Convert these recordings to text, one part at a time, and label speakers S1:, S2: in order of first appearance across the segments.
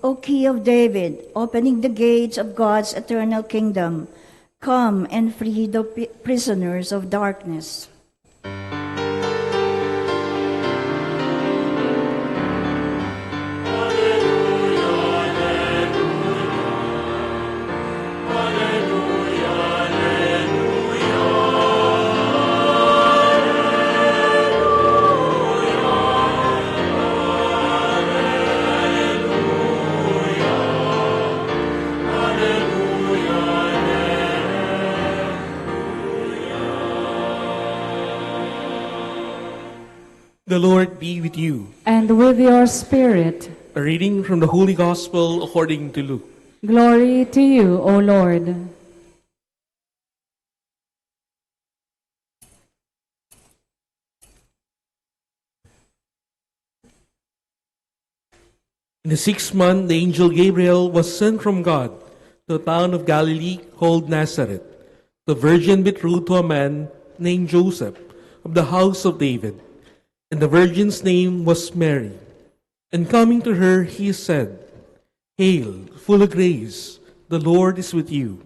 S1: O Key of David, opening the gates of God's eternal kingdom, come and free the prisoners of darkness.
S2: The Lord be with you.
S3: And with your spirit.
S2: A reading from the Holy Gospel according to Luke.
S3: Glory to you, O Lord.
S2: In the 6th month, the angel Gabriel was sent from God to a town of Galilee called Nazareth, the virgin betrothed to a man named Joseph of the house of David. And the virgin's name was Mary. And coming to her, he said, Hail, full of grace, the Lord is with you.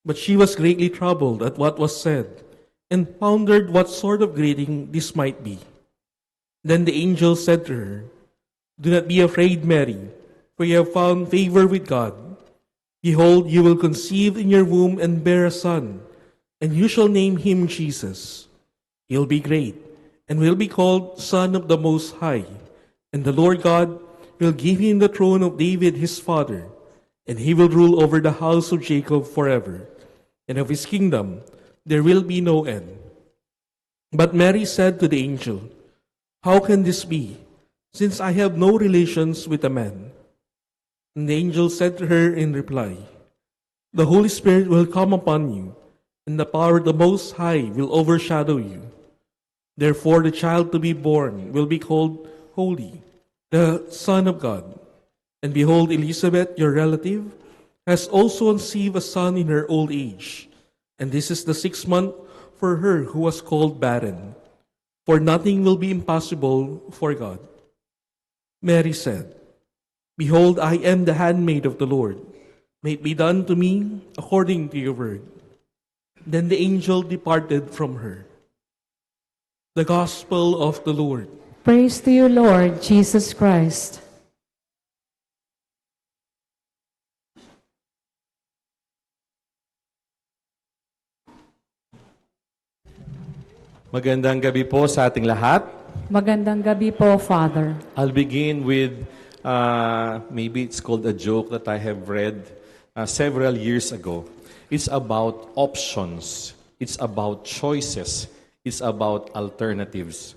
S2: But she was greatly troubled at what was said, and pondered what sort of greeting this might be. Then the angel said to her, Do not be afraid, Mary, for you have found favor with God. Behold, you will conceive in your womb and bear a son, and you shall name him Jesus. He'll be great, and will be called Son of the Most High. And the Lord God will give him the throne of David his father, and he will rule over the house of Jacob forever, and of his kingdom there will be no end. But Mary said to the angel, How can this be, since I have no relations with a man? And the angel said to her in reply, The Holy Spirit will come upon you, and the power of the Most High will overshadow you. Therefore, the child to be born will be called Holy, the Son of God. And behold, Elizabeth, your relative, has also conceived a son in her old age. And this is the 6th month for her who was called barren. For nothing will be impossible for God. Mary said, Behold, I am the handmaid of the Lord. May it be done to me according to your word. Then the angel departed from her. The Gospel of the Lord.
S3: Praise to you, Lord Jesus Christ.
S4: Magandang gabi po sa ating lahat.
S3: Magandang gabi po, Father.
S4: I'll begin with, maybe it's called a joke that I have read several years ago. It's about options. It's about choices. It's about alternatives.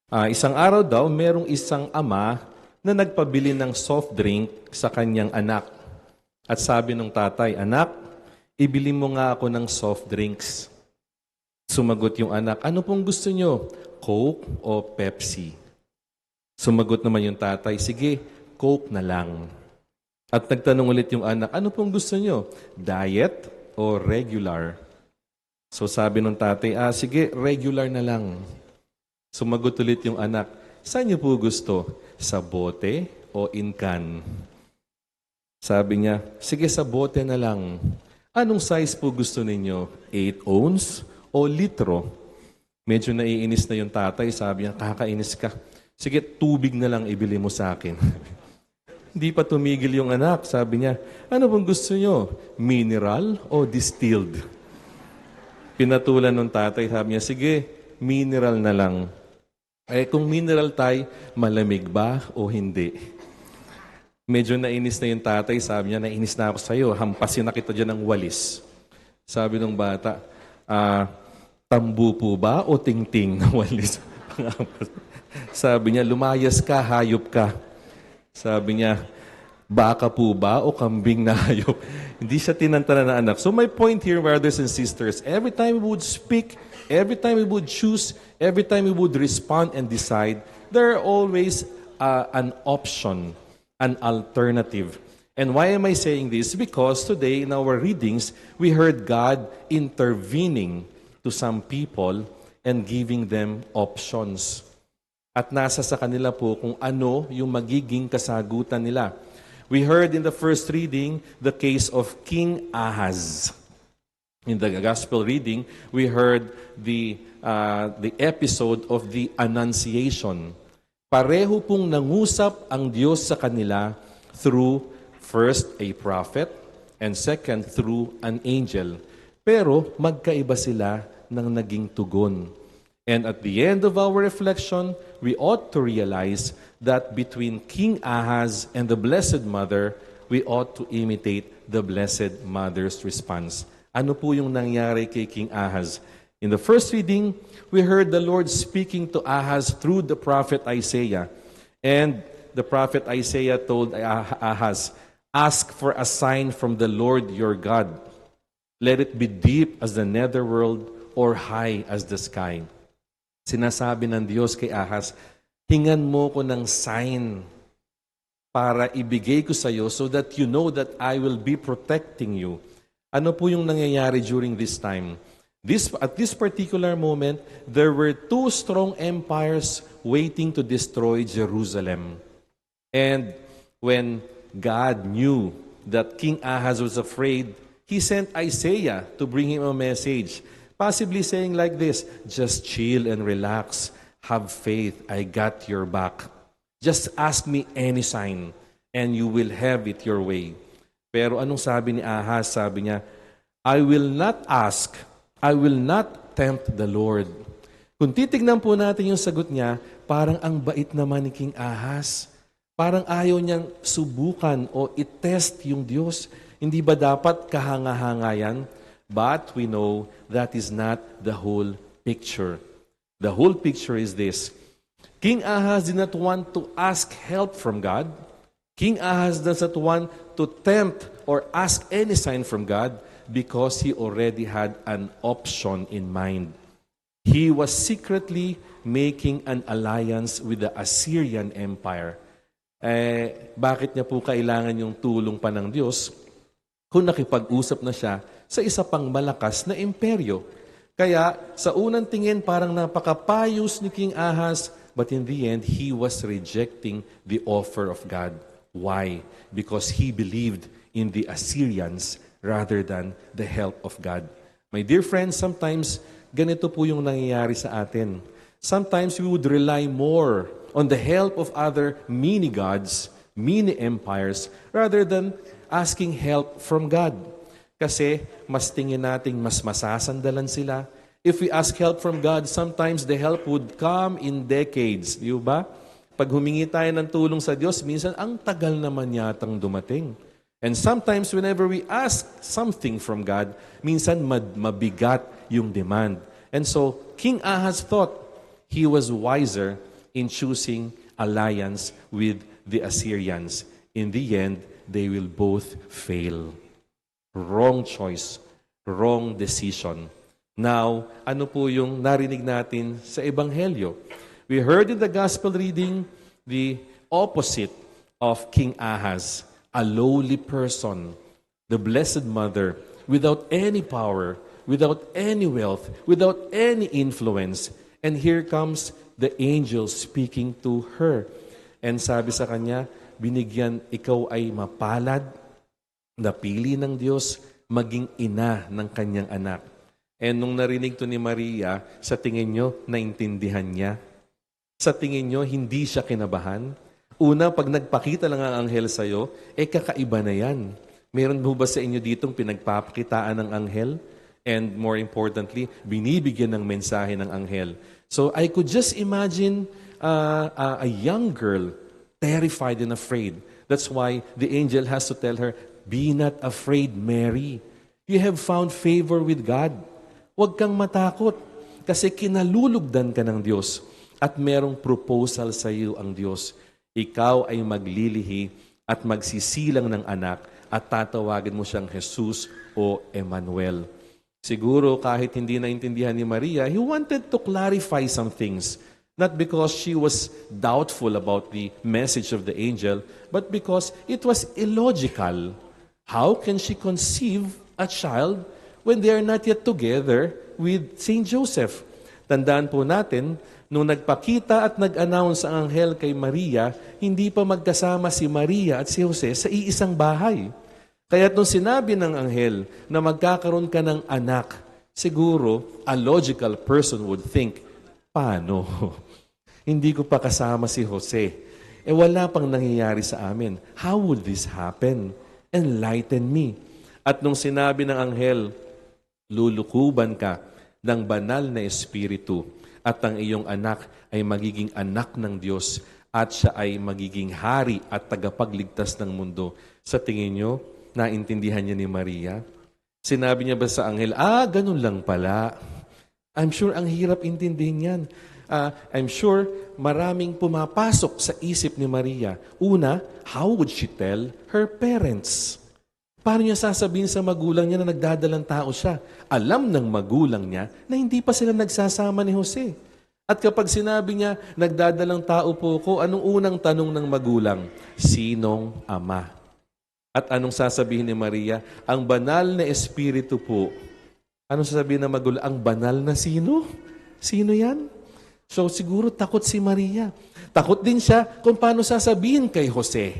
S4: Isang araw daw, merong isang ama na nagpabili ng soft drink sa kanyang anak. At sabi ng tatay, Anak, ibili mo nga ako ng soft drinks. Sumagot yung anak, Ano pong gusto nyo? Coke o Pepsi? Sumagot naman yung tatay, Sige, Coke na lang. At nagtanong ulit yung anak, Ano pong gusto nyo? Diet o regular? So sabi ng tatay, Sige, regular na lang. Sumagot ulit yung anak, Saan niyo po gusto? Sa bote o in can? Sabi niya, Sige, sa bote na lang. Anong size po gusto ninyo? 8 ounce o litro? Medyo naiinis na yung tatay. Sabi niya, Kakainis ka. Sige, tubig na lang ibili mo sa akin. Hindi pa tumigil yung anak. Sabi niya, Ano pong gusto niyo? Mineral o distilled? Pinatulan ng tatay, sabi niya, Sige, mineral na lang. Kung mineral tay, malamig ba o hindi? Medyo nainis na yung tatay, sabi niya, Nainis na ako sa'yo, hampasin na kita dyan ng walis. Sabi ng bata, Tambu po ba o tingting na walis? Sabi niya, Lumayas ka, hayop ka. Sabi niya, Baka po ba o kambing na hayop? Hindi siya tinantana na anak. So my point here, brothers and sisters, every time we would speak, every time we would choose, every time we would respond and decide, there are always an option, an alternative. And why am I saying this? Because today in our readings, we heard God intervening to some people and giving them options. At nasa sa kanila po kung ano yung magiging kasagutan nila. We heard in the first reading the case of King Ahaz. In the gospel reading, we heard the episode of the Annunciation. Pareho pong nangusap ang Diyos sa kanila through first a prophet and second through an angel. Pero magkaiba sila ng naging tugon. And at the end of our reflection, we ought to realize that between King Ahaz and the Blessed Mother, we ought to imitate the Blessed Mother's response. Ano po yung nangyari kay King Ahaz? In the first reading, we heard the Lord speaking to Ahaz through the prophet Isaiah. And the prophet Isaiah told Ahaz, "Ask for a sign from the Lord your God. Let it be deep as the netherworld or high as the sky." Sinasabi ng Diyos kay Ahaz, hingan mo ko ng sign para ibigay ko sa iyo so that you know that I will be protecting you. Ano po yung nangyayari during this time? At this particular moment, there were two strong empires waiting to destroy Jerusalem. And when God knew that King Ahaz was afraid, he sent Isaiah to bring him a message. Possibly saying like this, just chill and relax. Have faith. I got your back. Just ask me any sign and you will have it your way. Pero anong sabi ni Ahaz? Sabi niya, I will not ask. I will not tempt the Lord. Kung titignan po natin yung sagot niya, parang ang bait naman ni King Ahaz. Parang ayaw niyang subukan o i-test yung Diyos. Hindi ba dapat kahanga-hanga yan? But we know that is not the whole picture. The whole picture is this. King Ahaz did not want to ask help from God. King Ahaz does not want to tempt or ask any sign from God because he already had an option in mind. He was secretly making an alliance with the Assyrian Empire. Bakit niya po kailangan yung tulong pa ng Diyos kung nakipag-usap na siya sa isa pang malakas na imperyo? Kaya sa unang tingin parang napakapayos ni King Ahaz, but in the end, he was rejecting the offer of God. Why? Because he believed in the Assyrians rather than the help of God. My dear friends, sometimes ganito po yung nangyayari sa atin. Sometimes we would rely more on the help of other mini-gods, mini-empires, rather than asking help from God. Kasi mas tingin nating mas masasandalan sila. If we ask help from God, sometimes the help would come in decades. Di ba? Pag humingi tayo ng tulong sa Diyos, minsan ang tagal naman yatang dumating. And sometimes whenever we ask something from God, minsan mabigat yung demand. And so, King Ahaz thought he was wiser in choosing alliance with the Assyrians. In the end, they will both fail. Wrong choice, wrong decision. Now, ano po yung narinig natin sa Ebanghelyo? We heard in the gospel reading the opposite of King Ahaz, a lowly person, the Blessed Mother, without any power, without any wealth, without any influence. And here comes the angel speaking to her. And sabi sa kanya, binigyan, ikaw ay mapalad, napili ng Diyos, maging ina ng kanyang anak. And nung narinig to ni Maria, sa tingin nyo, naintindihan niya? Sa tingin nyo, hindi siya kinabahan? Una, pag nagpakita lang ang anghel sa'yo, kakaiba na yan. Meron mo ba sa inyo ditong pinagpapakitaan ng anghel? And more importantly, binibigyan ng mensahe ng anghel. So I could just imagine a young girl, terrified and afraid. That's why the angel has to tell her, be not afraid, Mary. You have found favor with God. Huwag kang matakot kasi kinalulugdan ka ng Diyos at merong proposal sa iyo ang Diyos. Ikaw ay maglilihi at magsisilang ng anak at tatawagin mo siyang Jesus o Emmanuel. Siguro kahit hindi naintindihan ni Maria, he wanted to clarify some things. Not because she was doubtful about the message of the angel, but because it was illogical. How can she conceive a child when they are not yet together with Saint Joseph? Tandaan po natin Nung nagpakita at nag-announce ang anghel kay Maria, hindi pa magkasama si Maria at si Jose sa iisang bahay. Kaya nung sinabi ng anghel na magkakaroon ka ng anak, siguro a logical person would think, paano? Hindi ko pa kasama si Jose. Wala pang nangyayari sa amin. How would this happen? Enlighten me. At nung sinabi ng anghel, lulukuban ka ng banal na espiritu at ang iyong anak ay magiging anak ng Diyos at siya ay magiging hari at tagapagligtas ng mundo. Sa tingin nyo, naintindihan niya ni Maria? Sinabi niya ba sa anghel, ganun lang pala. I'm sure ang hirap intindihin yan. I'm sure maraming pumapasok sa isip ni Maria. Una, how would she tell her parents? Paano niya sasabihin sa magulang niya na nagdadalang tao siya? Alam ng magulang niya na hindi pa sila nagsasama ni Jose. At kapag sinabi niya, nagdadalang tao po ko, anong unang tanong ng magulang? Sinong ama? At anong sasabihin ni Maria? Ang banal na espiritu po. Anong sasabihin ng magulang? Ang banal na sino? Sino yan? So siguro takot si Maria. Takot din siya kung paano sasabihin kay Jose.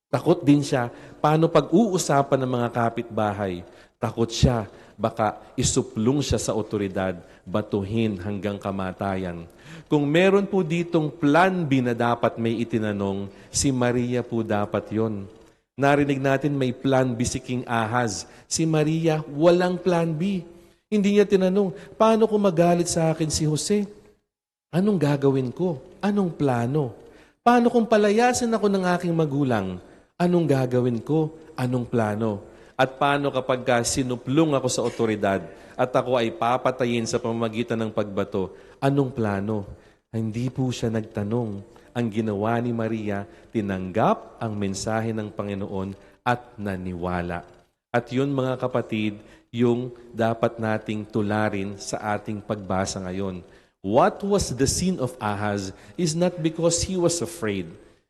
S4: Takot din siya paano pag-uusapan ng mga kapitbahay. Takot siya baka isuplong siya sa otoridad, batuhin hanggang kamatayan. Kung meron po ditong plan B na dapat may itinanong, si Maria po dapat yon. Narinig natin may plan B si King Ahaz. Si Maria, walang plan B. Hindi niya tinanong, paano kung magalit sa akin si Jose? Anong gagawin ko? Anong plano? Paano kung palayasin ako ng aking magulang? Anong gagawin ko? Anong plano? At paano kapag sinuplong ako sa otoridad at ako ay papatayin sa pamamagitan ng pagbato? Anong plano? Hindi po siya nagtanong. Ang ginawa ni Maria, tinanggap ang mensahe ng Panginoon at naniwala. At yun mga kapatid, yung dapat nating tularin sa ating pagbasa ngayon. What was the sin of Ahaz is not because he was afraid.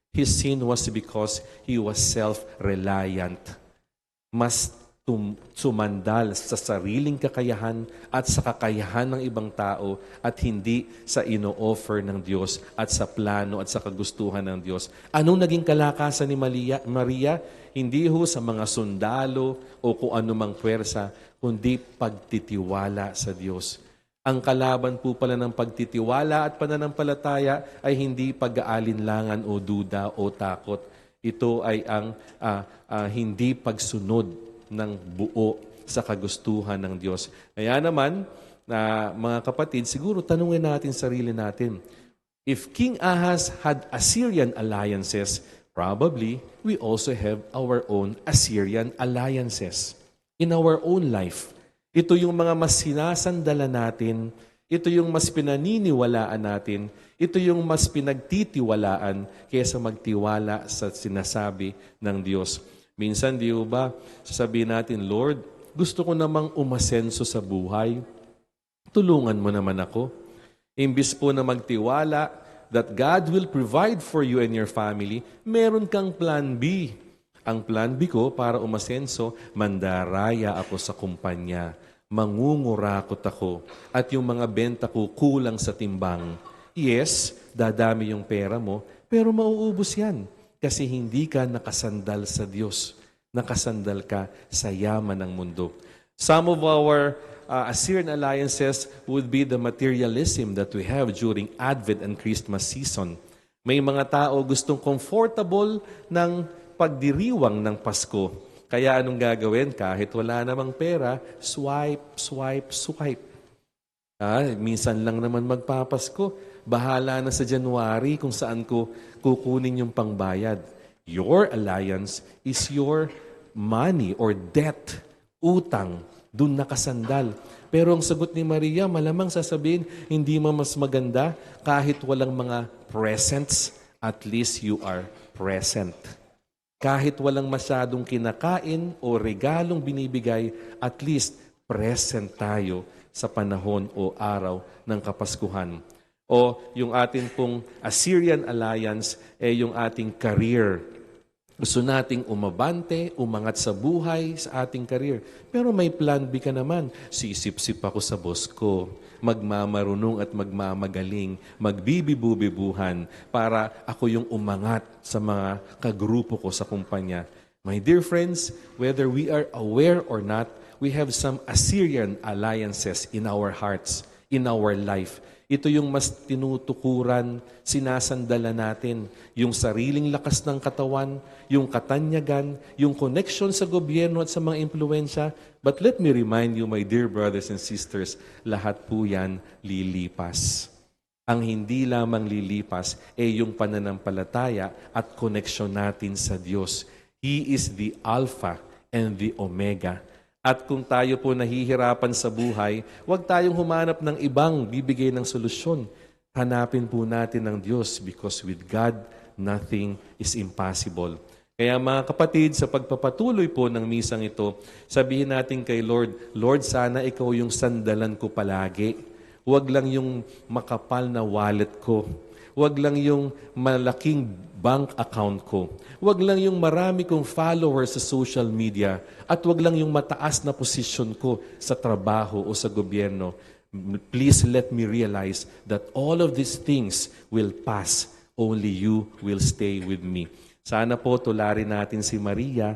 S4: His sin was because he was self-reliant. Mas sumandal sa sariling kakayahan at sa kakayahan ng ibang tao at hindi sa ino-offer ng Diyos at sa plano at sa kagustuhan ng Diyos. Anong naging kalakasan ni Maria? Hindi ho sa mga sundalo o kung anumang pwersa, kundi pagtitiwala sa Diyos. Ang kalaban po pala ng pagtitiwala at pananampalataya ay hindi pag-aalinlangan o duda o takot. Ito ay ang hindi pagsunod ng buo sa kagustuhan ng Diyos. Kaya naman, mga kapatid, siguro tanungin natin sarili natin. If King Ahaz had Assyrian alliances, probably we also have our own Assyrian alliances in our own life. Ito yung mga mas sinasandala natin, ito yung mas pinaniniwalaan natin, ito yung mas pinagtitiwalaan kaysa magtiwala sa sinasabi ng Diyos. Minsan, di ba, sasabihin natin, Lord, gusto ko namang umasenso sa buhay. Tulungan mo naman ako. Imbis po na magtiwala that God will provide for you and your family, meron kang plan B. Ang plan B ko para umasenso, mandaraya ako sa kumpanya, mangungurakot ako, at yung mga benta ko kulang sa timbang. Yes, dadami yung pera mo, pero mauubos yan kasi hindi ka nakasandal sa Diyos. Nakasandal ka sa yaman ng mundo. Some of our Assyrian alliances would be the materialism that we have during Advent and Christmas season. May mga tao gustong comfortable ng pagdiriwang ng Pasko. Kaya anong gagawin? Kahit wala namang pera, swipe, swipe, swipe. Minsan lang naman magpapasko. Bahala na sa January kung saan ko kukunin yung pangbayad. Your alliance is your money or debt, utang, dun nakasandal. Pero ang sagot ni Maria, malamang sasabihin, hindi mas maganda kahit walang mga presents, at least you are present. Kahit walang masyadong kinakain o regalong binibigay, at least present tayo sa panahon o araw ng Kapaskuhan. O yung atin pong Assyrian alliance, yung ating career. Gusto nating umabante, umangat sa buhay, sa ating career. Pero may plan B ka naman. Sisip-sip ako sa boss ko. Magmamarunong at magmamagaling. Magbibibubibuhan para ako yung umangat sa mga kagrupo ko sa kumpanya. My dear friends, whether we are aware or not, we have some Assyrian alliances in our hearts, in our life. Ito yung mas tinutukuran, sinasandala natin, yung sariling lakas ng katawan, yung katanyagan, yung connection sa gobyerno at sa mga impluensya. But let me remind you, my dear brothers and sisters, lahat po yan lilipas. Ang hindi lamang lilipas ay yung pananampalataya at connection natin sa Diyos. He is the Alpha and the Omega. At kung tayo po nahihirapan sa buhay, huwag tayong humanap ng ibang bibigay ng solusyon. Hanapin po natin ng Diyos because with God, nothing is impossible. Kaya mga kapatid, sa pagpapatuloy po ng misang ito, sabihin natin kay Lord, Lord, sana ikaw yung sandalan ko palagi. Huwag lang yung makapal na wallet ko. Huwag lang yung malaking bank account ko. Huwag lang yung marami kong followers sa social media. At huwag lang yung mataas na posisyon ko sa trabaho o sa gobyerno. Please let me realize that all of these things will pass. Only you will stay with me. Sana po tularin natin si Maria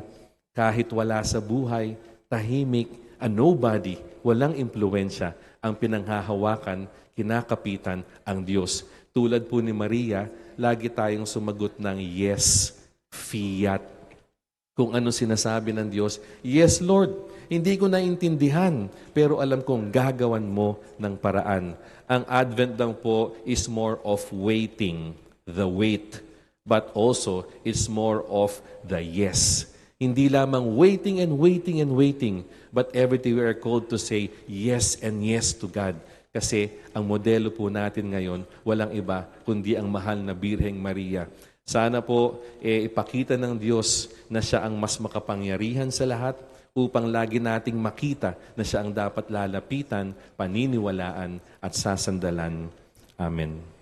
S4: kahit wala sa buhay, tahimik, a nobody, walang impluensya, ang pinanghahawakan, kinakapitan ang Diyos. Tulad po ni Maria, lagi tayong sumagot ng yes, fiat. Kung ano sinasabi ng Diyos, yes Lord, hindi ko naintindihan, pero alam kong gagawan mo ng paraan. Ang Advent lang po is more of waiting, the wait, but also it's more of the yes. Hindi lamang waiting and waiting and waiting, but everything we are called to say yes and yes to God. Kasi ang modelo po natin ngayon, walang iba kundi ang mahal na Birheng Maria. Sana po ipakita ng Diyos na siya ang mas makapangyarihan sa lahat upang lagi nating makita na siya ang dapat lalapitan, paniniwalaan at sasandalan. Amen.